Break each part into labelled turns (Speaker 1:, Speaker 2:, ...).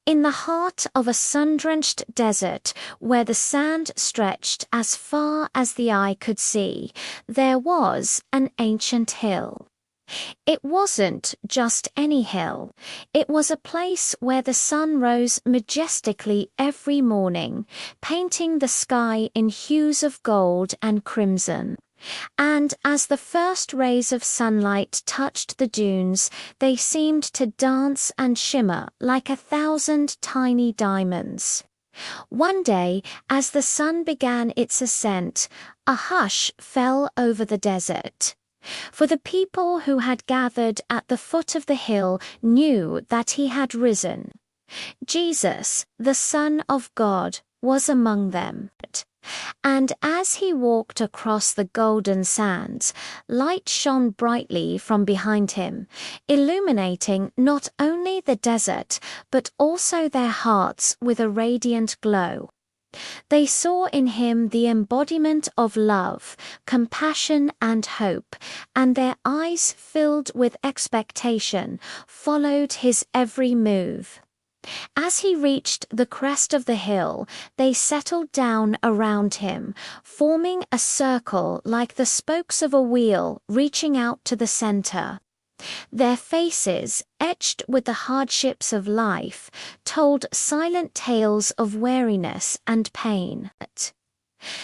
Speaker 1: In the heart of a sun-drenched desert, where the sand stretched as far as the eye could see, there was an ancient hill. It wasn't just any hill. It was a place where the sun rose majestically every morning, painting the sky in hues of gold and crimson. And as the first rays of sunlight touched the dunes, they seemed to dance and shimmer like 1,000 tiny diamonds. One day, as the sun began its ascent, a hush fell over the desert. For the people who had gathered at the foot of the hill knew that he had risen. Jesus, the Son of God, was among them. And as he walked across the golden sands, light shone brightly from behind him, illuminating not only the desert, but also their hearts with a radiant glow. They saw in him the embodiment of love, compassion, and hope, and their eyes, filled with expectation, followed his every move. As he reached the crest of the hill, they settled down around him, forming a circle like the spokes of a wheel reaching out to the center. Their faces, etched with the hardships of life, told silent tales of weariness and pain.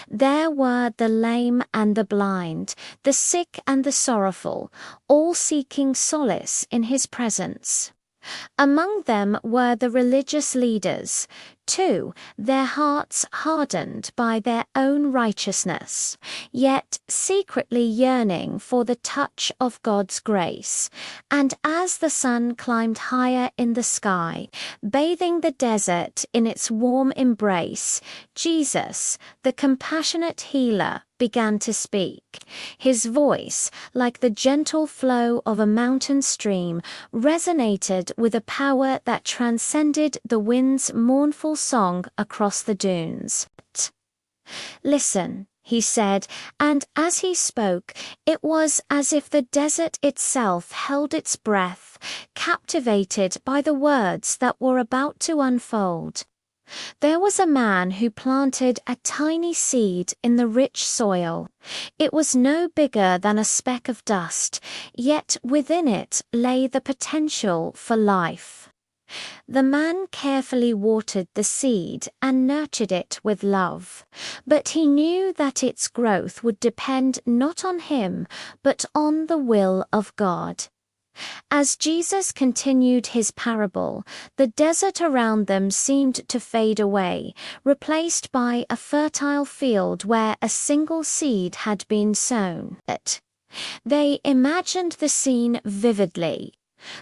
Speaker 1: There were the lame and the blind, the sick and the sorrowful, all seeking solace in his presence. Among them were the religious leaders, too, their hearts hardened by their own righteousness, yet secretly yearning for the touch of God's grace. And as the sun climbed higher in the sky, bathing the desert in its warm embrace, Jesus, the compassionate healer, began to speak. His voice, like the gentle flow of a mountain stream, resonated with a power that transcended the wind's mournful song across the dunes. "Listen," he said, and as he spoke, it was as if the desert itself held its breath, captivated by the words that were about to unfold. There was a man who planted a tiny seed in the rich soil. It was no bigger than a speck of dust, yet within it lay the potential for life. The man carefully watered the seed and nurtured it with love, but he knew that its growth would depend not on him, but on the will of God. As Jesus continued his parable, the desert around them seemed to fade away, replaced by a fertile field where a single seed had been sown. They imagined the scene vividly.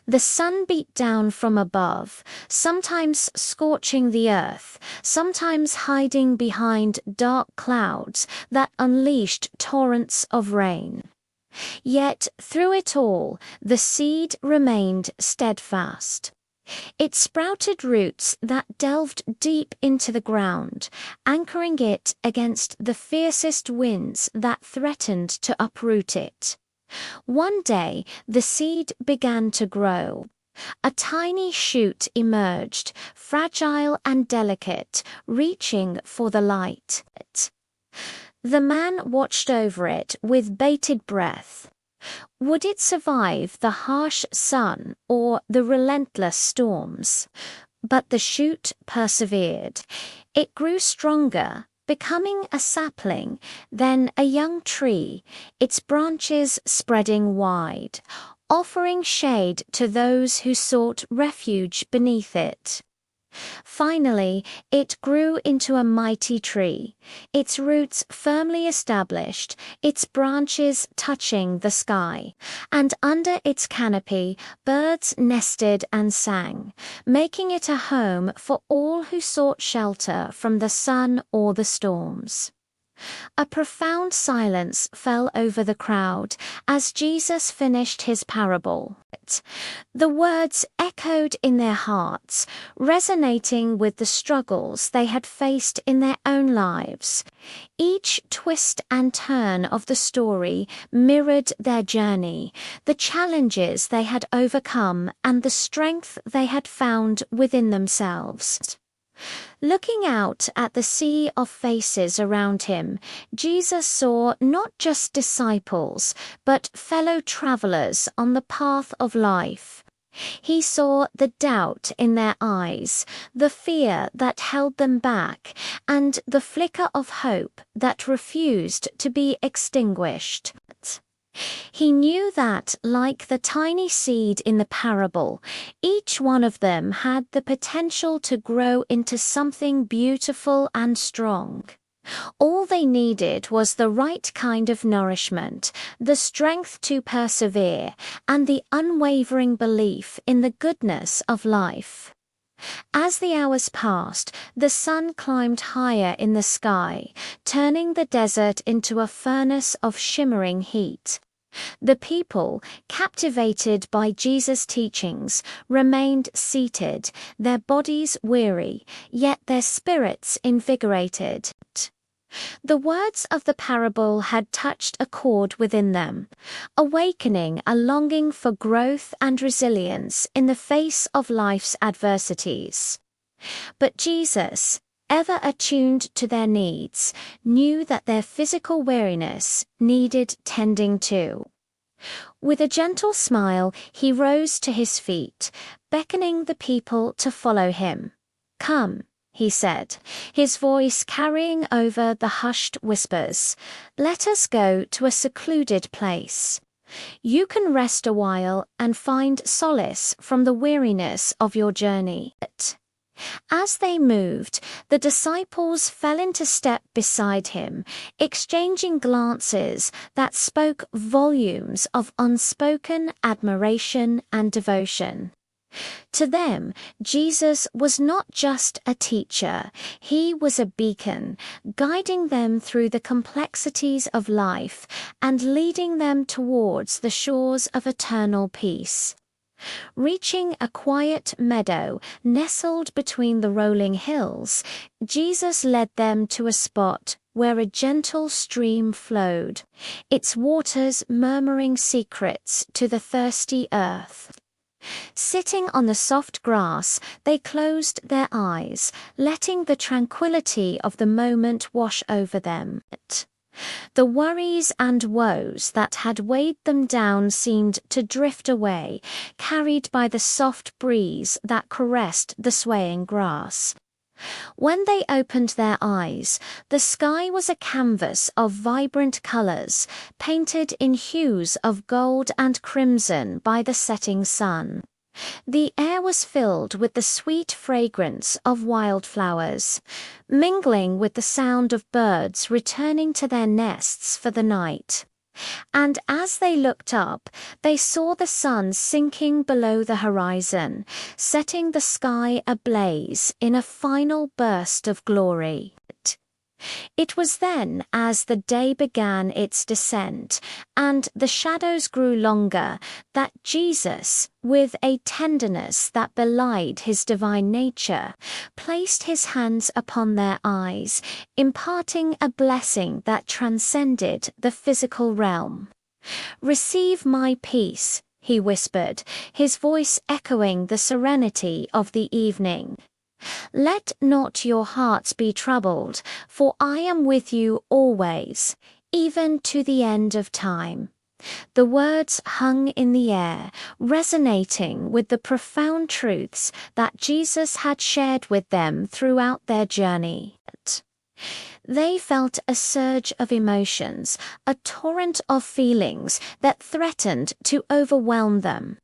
Speaker 1: The sun beat down from above, sometimes scorching the earth, sometimes hiding behind dark clouds that unleashed torrents of rain. Yet through it all, the seed remained steadfast. It sprouted roots that delved deep into the ground, anchoring it against the fiercest winds that threatened to uproot it. One day, the seed began to grow. A tiny shoot emerged, fragile and delicate, reaching for the light. The man watched over it with bated breath. Would it survive the harsh sun or the relentless storms? But the shoot persevered. It grew stronger, becoming a sapling, then a young tree, its branches spreading wide, offering shade to those who sought refuge beneath it. Finally, it grew into a mighty tree, its roots firmly established, its branches touching the sky, and under its canopy birds nested and sang, making it a home for all who sought shelter from the sun or the storms. A profound silence fell over the crowd as Jesus finished his parable. The words echoed in their hearts, resonating with the struggles they had faced in their own lives. Each twist and turn of the story mirrored their journey, the challenges they had overcome, and the strength they had found within themselves. Looking out at the sea of faces around him, Jesus saw not just disciples, but fellow travelers on the path of life. He saw the doubt in their eyes, the fear that held them back, and the flicker of hope that refused to be extinguished. He knew that, like the tiny seed in the parable, each one of them had the potential to grow into something beautiful and strong. All they needed was the right kind of nourishment, the strength to persevere, and the unwavering belief in the goodness of life. As the hours passed, the sun climbed higher in the sky, turning the desert into a furnace of shimmering heat. The people, captivated by Jesus' teachings, remained seated, their bodies weary, yet their spirits invigorated. The words of the parable had touched a chord within them, awakening a longing for growth and resilience in the face of life's adversities. But Jesus, ever attuned to their needs, knew that their physical weariness needed tending too. With a gentle smile, he rose to his feet, beckoning the people to follow him. "Come," he said, his voice carrying over the hushed whispers. "Let us go to a secluded place. You can rest a while and find solace from the weariness of your journey." As they moved, the disciples fell into step beside him, exchanging glances that spoke volumes of unspoken admiration and devotion. To them, Jesus was not just a teacher, he was a beacon, guiding them through the complexities of life and leading them towards the shores of eternal peace. Reaching a quiet meadow nestled between the rolling hills, Jesus led them to a spot where a gentle stream flowed, its waters murmuring secrets to the thirsty earth. Sitting on the soft grass, they closed their eyes, letting the tranquility of the moment wash over them. The worries and woes that had weighed them down seemed to drift away, carried by the soft breeze that caressed the swaying grass. When they opened their eyes, the sky was a canvas of vibrant colors, painted in hues of gold and crimson by the setting sun. The air was filled with the sweet fragrance of wildflowers, mingling with the sound of birds returning to their nests for the night. And as they looked up, they saw the sun sinking below the horizon, setting the sky ablaze in a final burst of glory. It was then, as the day began its descent, and the shadows grew longer, that Jesus, with a tenderness that belied his divine nature, placed his hands upon their eyes, imparting a blessing that transcended the physical realm. "Receive my peace," he whispered, his voice echoing the serenity of the evening. "Let not your hearts be troubled, for I am with you always, even to the end of time." The words hung in the air, resonating with the profound truths that Jesus had shared with them throughout their journey. They felt a surge of emotions, a torrent of feelings that threatened to overwhelm them.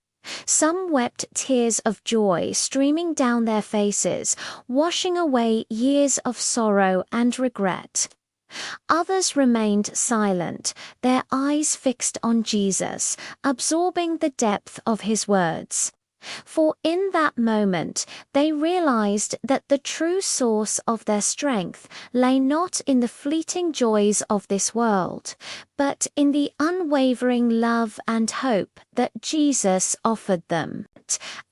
Speaker 1: Some wept tears of joy streaming down their faces, washing away years of sorrow and regret. Others remained silent, their eyes fixed on Jesus, absorbing the depth of his words. For in that moment they realized that the true source of their strength lay not in the fleeting joys of this world, but in the unwavering love and hope that Jesus offered them.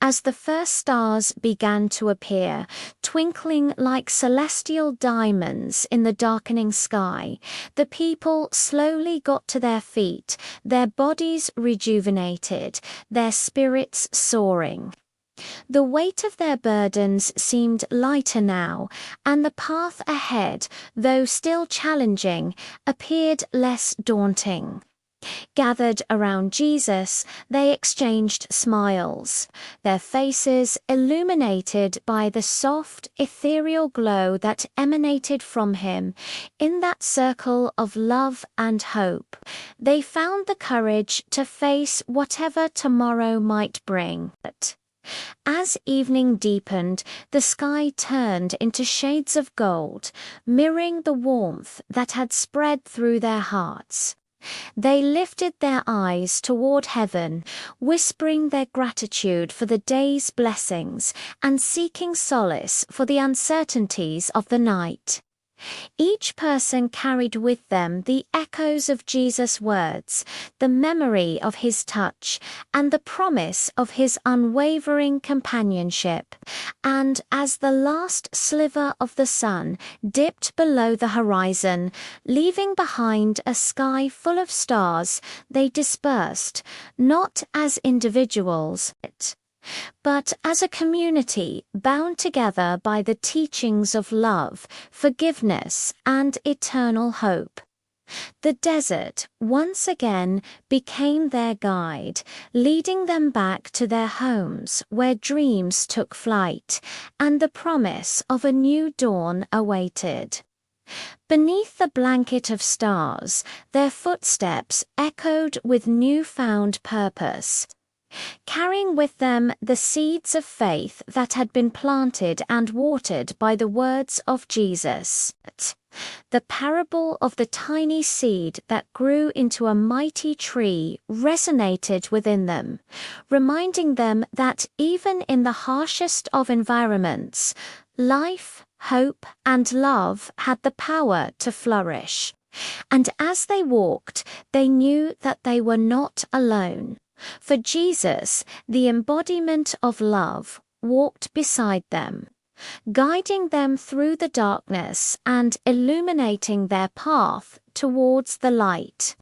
Speaker 1: As the first stars began to appear, twinkling like celestial diamonds in the darkening sky, the people slowly got to their feet, their bodies rejuvenated, their spirits soaring. The weight of their burdens seemed lighter now, and the path ahead, though still challenging, appeared less daunting. Gathered around Jesus, they exchanged smiles, their faces illuminated by the soft, ethereal glow that emanated from him. In that circle of love and hope, they found the courage to face whatever tomorrow might bring. As evening deepened, the sky turned into shades of gold, mirroring the warmth that had spread through their hearts. They lifted their eyes toward heaven, whispering their gratitude for the day's blessings and seeking solace for the uncertainties of the night. Each person carried with them the echoes of Jesus' words, the memory of his touch, and the promise of his unwavering companionship. And as the last sliver of the sun dipped below the horizon, leaving behind a sky full of stars, they dispersed, not as individuals, but as a community bound together by the teachings of love, forgiveness, and eternal hope. The desert once again became their guide, leading them back to their homes where dreams took flight and the promise of a new dawn awaited. Beneath the blanket of stars, their footsteps echoed with newfound purpose, carrying with them the seeds of faith that had been planted and watered by the words of Jesus. The parable of the tiny seed that grew into a mighty tree resonated within them, reminding them that even in the harshest of environments, life, hope, and love had the power to flourish. And as they walked, they knew that they were not alone. For Jesus, the embodiment of love, walked beside them, guiding them through the darkness and illuminating their path towards the light.